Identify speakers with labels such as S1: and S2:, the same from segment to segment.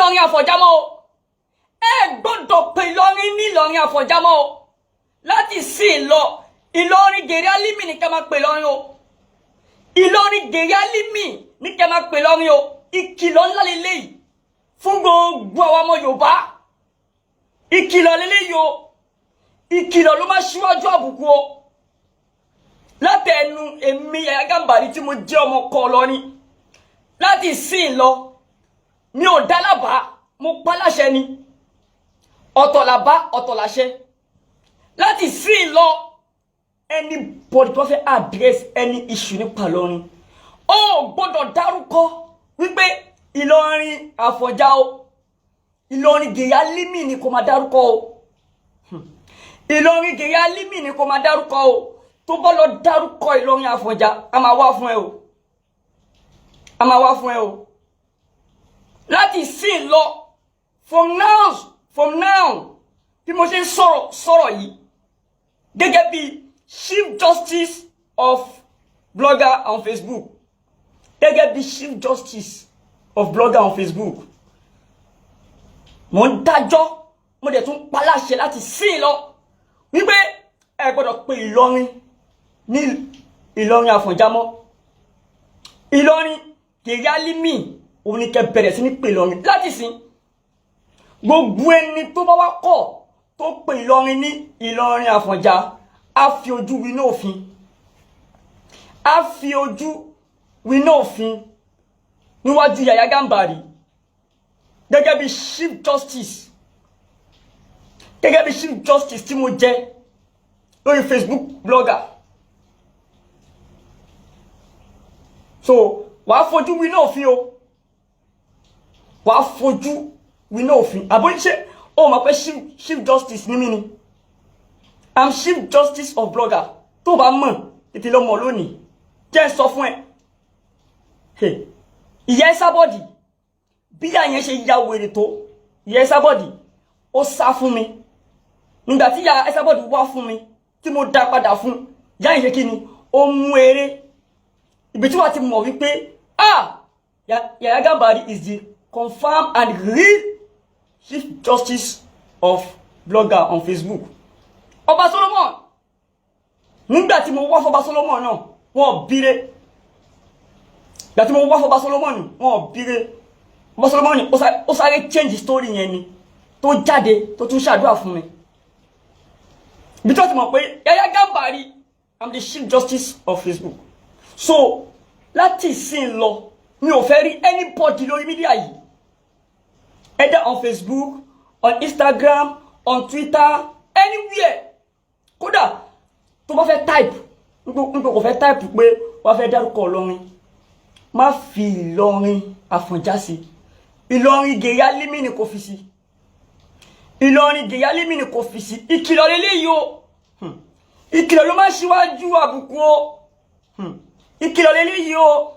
S1: Ilorin Afonja mọ́ o. Egbodo pe Ilorin ní Ilorin Afonja mọ́ o. Láti sin lọ Ilorin Geri Alimi ní kẹ́ máa pe Ilorin o. Ilorin Geri Alimi ní kẹ́ máa pe Ilorin o. Ìkìlọ̀ ńlá lélẹ́yìí fún gbogbo àwọn ọmọ Yorùbá. Ìkìlọ̀ lélẹ́yìí o. Ìkìlọ̀ ló máa ṣíwájú àbùkù o. Látẹnu èmi Yahya Gambari tí mo jẹ́ ọmọ kan Ìlọrin. Láti sin lọ mi ò dá lábàá, mo pa láṣẹ ni. Ọ̀tọ̀ làbá, ọ̀tọ̀ láṣẹ. Láti sin lọ anybody tó fẹ́ address any issue nípa Ìlọrin. Ó gbọ́dọ̀ dárúkọ wípé Ilorin Afonja o. Ilorin Geri Alimi ni kó máa dárúkọ o. Ilorin Geri Alimi ni kó máa dárúkọ o. Tó bá lọ dárúkọ Ilorin Afonja, a máa wá fún ẹ o. A máa wá fún ẹ o. Láti sin lọ from now bí mo ṣe sọ̀rọ̀ yìí gẹ́gẹ́ bí Chief Justice of Blogger on Facebook. Gẹ́gẹ́ bí Chief Justice of Blogger on Facebook. Mo ń dájọ́, mo dẹ̀ tún pa láṣẹ láti sin lọ wípé ẹ gbọ́dọ̀ pe Ìlọrin ní Ilorin Afonja mọ́. Ilorin Geri Alimi òun ni kẹ́ bẹ̀rẹ̀ sí ní pe Ìlọrin láti sin. Gbogbo ẹni tó bá wá kọ̀ tó pe Ìlọrin ní Ilorin Afonja á fi ojú winá òfin. Á fi ojú winá òfin níwájú Yahya Gambari gẹ́gẹ́ bí Chief Justice. Gẹ́gẹ́ bí Chief Justice tí mo jẹ́ lórí Facebook blogger. So wàá fojú winá òfin o. Wàá fojú winá òfin. Àbóyíṣẹ́ ó mọ̀ pé Chief Justice ní mí ni. I'm Chief Justice of Blogger. Tó bá mọ̀ tètè lọ mọ̀ lónìí. Jẹ́ sọ fún ẹ. Ìyá Esabodi bí àyẹn ṣe ya wèrè tó. Ìyá Esabodi ó sá fún mi. Nígbà tí Ìyá Esabodi wá fún mi tí mo dá padà fún. Ìyá yẹn ṣe kí ni? Ó mú eré. Ibi tí wàá ti mọ̀ wípé Yahya Gambari is the confirmed and real Chief Justice of Blogger on Facebook. Ọba Solomon nígbà tí mo wá fọba Solomon náà wọ́n bire. Nígbà tí mo wá fọba Solomon wọ́n bire. Ọba Solomon ó sáré change story yẹn ni tó jáde tó tún ṣàdúrà fún mi. Bí tó ti mọ̀ pé Yahya Gambari I'm the Chief Justice of Facebook. So láti sin lọ mi ò fẹ́ rí anybody lórí mídíà yìí. Either on Facebook, on Instagram, on Twitter, anywhere. Kódà tó bá fẹ́ type, nígbà kò fẹ́ type pé wá fẹ́ dárúkọ Ìlọrin. Má fi Ilorin Afonja sí. Ilorin Geri Alimi ni kò fi sí. Ilorin Geri Alimi ni kò fi sí. Ìkìlọ̀ lélẹ́yìí o. Ìkìlọ̀ ló máa ṣíwájú àbùkù o. Ìkìlọ̀ lélẹ́yìí o.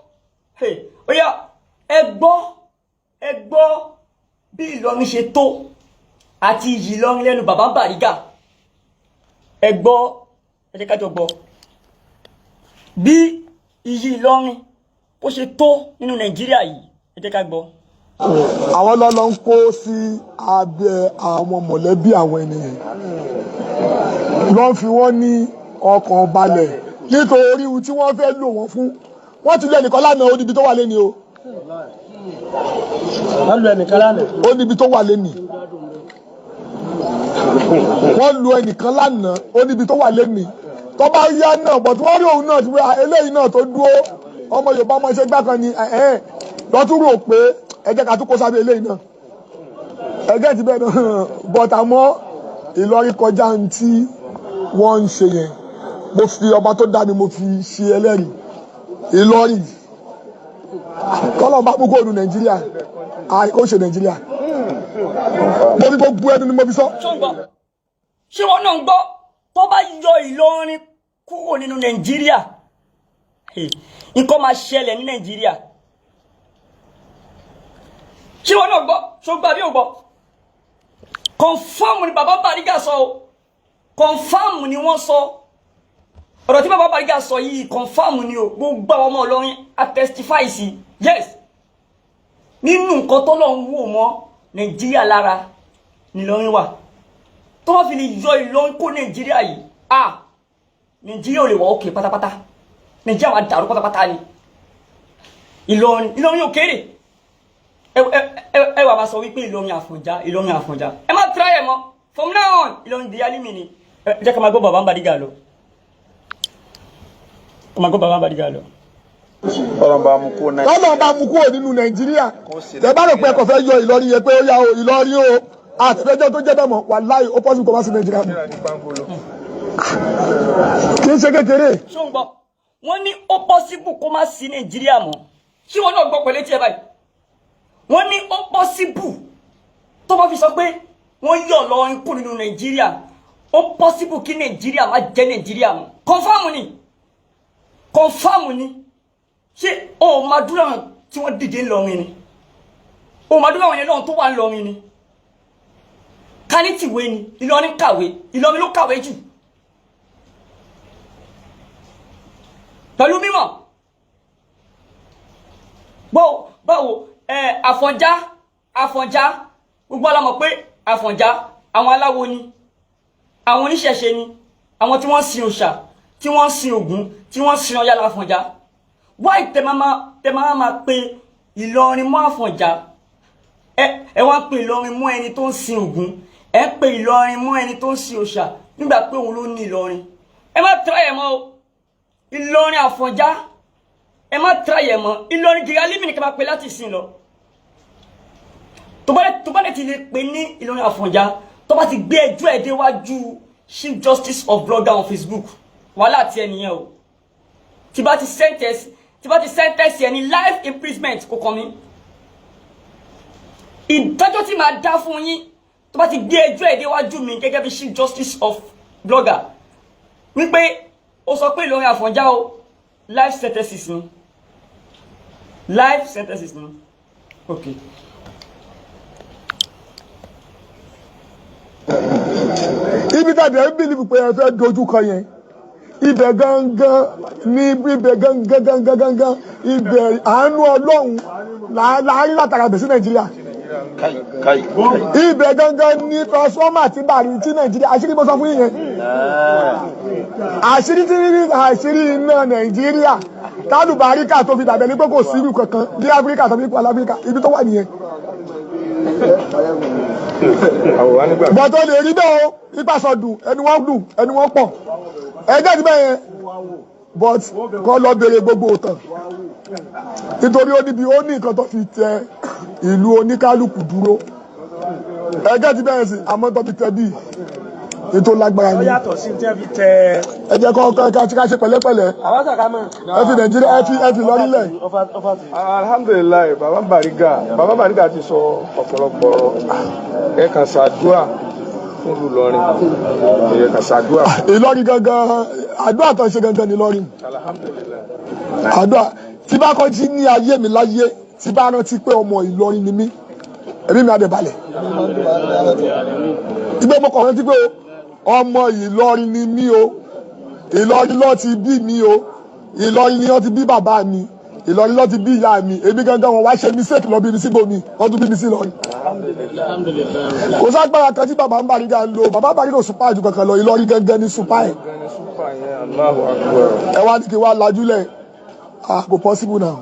S1: Ó yá ẹ gbọ́ bí Ìlọrin ṣe tó àti iyì Ìlọrin lẹ́nu bàbá Bariga. Ẹ gbọ́, ẹ jẹ́ ká jọ gbọ́. Bí iyì Ìlọrin ó ṣe tó nínú Nàìjíríà yìí, ẹ jẹ́ ká gbọ́.
S2: Àwọn lọ́lọ́ ń kó sí abẹ́ àwọn mọ̀lẹ́bí àwọn ènìyàn. Lọ́n fi wọ́n ní ọkàn balẹ̀ nítorí ohun tí wọ́n fẹ́ lò wọ́n fún. Wọ́n ti lé ẹnìkan lánàá ó níbi tó wà lẹ́ni o. Wọ́n lu ẹnìkan lánàá ó níbi tó wà lẹ́ni. Wọ́n lu ẹnìkan lánàá ó níbi tó wà lẹ́ni. Tó bá yá náà bọ̀ tí wọ́n rí òun náà ti wá eléyìí náà tó dúró ọmọ Yorùbá ọmọ ẹṣẹ́ gbá kan ni lọ́tún rò pé ẹ jẹ́ ká tún kó sábẹ́ eléyìí náà. Ẹgẹ́ ti bẹ́ẹ̀ náà bọ̀t àmọ́ Ìlọrin kọjá ní tí wọ́n ń ṣe yẹn. Mo fi ọba tó dá mi mo fi ṣe ẹlẹ́rìí. Ìlọrin kọ́lọ̀ bá mú góòlù Nàìjíríà ó ṣe Nàìjíríà. Mo fi gbogbo ẹnu ni mo fi sọ.
S1: Ṣé wọn náà ń gbọ́ tó bá yọ Ìlọrin kúrò nínú Nàìjíríà nǹkan máa ṣẹlẹ̀ ní Nàìjíríà. Ṣé wọn náà gbọ́ ṣó gbà bí ò gbọ́. Confirm ni bàbá Bariga sọ o. Confirm ni wọ́n sọ. Ọ̀rọ̀ tí bàbá Bariga sọ yìí confirm ni o. Gbogbo àwọn ọmọ Ìlọrin a testify sí. Yes. Nínú nǹkan tó lọ ń wò mọ́ Nàìjíríà lára ni Ìlọrin wà tó wọ́n fi lè yọ Ìlọrin kó Nàìjíríà yìí Nàìjíríà ò lè wà òkè pátápátá Nàìjíríà wà dàrú pátápátá ni Ìlọrin ò kéré ẹ wà máa sọ wípé Ìlọrin Afonja ẹ má try ẹ mọ́ from now on Ilorin Geri Alimi ni jẹ́ ká máa gbọ́ Baba Bariga lọ
S2: Ọlọ́run bá mú kúrò nínú Nàìjíríà tẹ́ bá rò pé kò fẹ́ yọ Ìlọrin yẹn pé ó yá o Ìlọrin o àtẹ̀fẹ́jọ́ tó jẹ́ bẹ́ẹ̀ mọ̀ wàláhì ó pọ́sùn kò má sí Nàìjíríà kì í ṣe kékeré.
S1: ṣùgbọ́n wọ́n ní ó possible kó má sí Nàìjíríà mọ́ ṣé wọn náà gbọ́ pẹ̀lú tí ẹ báyìí wọ́n ní ó possible tó bá fi sọ pé wọ́n yọ Ìlọrin kúrò nínú Nàìjíríà ó possible kí Nàìjíríà má jẹ́ Nàìjíríà mọ́ confirm ni ṣé o máa dúró àwọn tí wọ́n dìde ńlọrin ni o máa dúró àwọn yẹn lọ́run tó wà ńlọrin ni kánítìwé ni Ìlọrin kàwé Ìlọrin ló kàwé jù pẹ̀lú mímọ̀ báwo Afonja gbogbo alamọ̀ pé Afonja àwọn aláwo ni àwọn oníṣẹ̀ṣe ni àwọn tí wọ́n sin òòṣà tí wọ́n sin Ògún tí wọ́n sin Ọya l'Afonja why tẹ máa pe Ìlọrin mọ́ Afonja ẹ wá pe Ìlọrin mọ́ ẹni tó ń sin Ògún ẹ pe Ìlọrin mọ́ ẹni tó ń sin òòṣà nígbà pé òun ló ní Ìlọrin ẹ má try ẹ mọ́ o Ìlọrin Afonja ẹ má try ẹ mọ́ Ilorin Geri Alimi ni ká máa pe láti sin lọ tó bá lè ti lè pe ní Ìlọrin Afonja tó bá ti gbé ẹjọ́ ẹ̀ déwájú Chief Justice of Blogger on Facebook wàhálà tí ẹnìyẹn o tí bá ti sentence ẹni life imprisonment kò kàn mí ìdájọ́ tí màá dá fún yín tó bá ti gbé ẹjọ́ ẹ̀ déwájú mi gẹ́gẹ́ bí Chief Justice of Blogger wípé ó sọ pé Ìlọrin Afonja o life sentences ni okay.
S2: Ibi tàbí ẹ believe pé ẹ fẹ́ dojú kọ yẹn ibẹ̀ gangan ibẹ̀ àánú Ọlọ́run láàárín látara bẹ̀ sí Nàìjíríà ibẹ̀ gangan ní transformer ti bàrí tí Nàìjíríà àṣírí mo sọ fún yín yẹn àṣírí iná Nàìjíríà tálùbáríkà tó fi dàbẹ̀ ní pé kò sí irú kankan ní Áfíríkà tó fi kú aláfíríkà ibi tó wà nìyẹn. Bọ́tọ̀ lè rí bẹ́ẹ̀ o ipa sọ̀dùn ẹni wọ́n pọ̀ ẹjẹ́ ti bẹ́ẹ̀ yẹn but kọ́ lọ bèrè gbogbo òtàn nítorí ó níbi ó ní nǹkan tó fi tẹ ìlú oníkálukú dúró ẹjẹ́ ti bẹ́ẹ̀ sí àmọ́ tó fi tẹ bíi ètò lágbára ni ẹ jẹ́ kọ́ ká ṣe pẹ̀lẹ́pẹ̀lẹ́ ẹ fi Nàìjíríà ẹ fi lọ́rílẹ̀.
S3: Alhamdulilayi Baba Bariga ti sọ ọ̀pọ̀lọpọ̀ ẹ kàn ṣàdúrà fún Ìlọrin ẹ kàn ṣàdúrà.
S2: Ìlọrin gangan àdúrà tó ń ṣe gangan ní Ìlọrin. Àdúrà tí bá kọ́ jí ní ayé mi láyé tí bá rántí pé ọmọ Ìlọrin ni mí ẹ̀mí mi á dẹ̀ balẹ̀. Ìgbẹ́ mo kàn rántí pé ọmọ Ìlọrin ni mí o Ìlọrin ló ti bí mi o Ìlọrin ni wọ́n ti bí bàbá mi Ìlọrin ló ti bí ìyá mi èmi gangan wọn wá ṣe mistake lọ bí mi síbò mi wọ́n tún bí mi sí Ìlọrin. Kò ságbára kan tí Baba Bariga ń lo Baba Bariga ò súpà jù kankan lọ Ìlọrin gangan ní súpà ẹ̀. Ẹ wá ní kí wá lajúlẹ̀ kò possible now.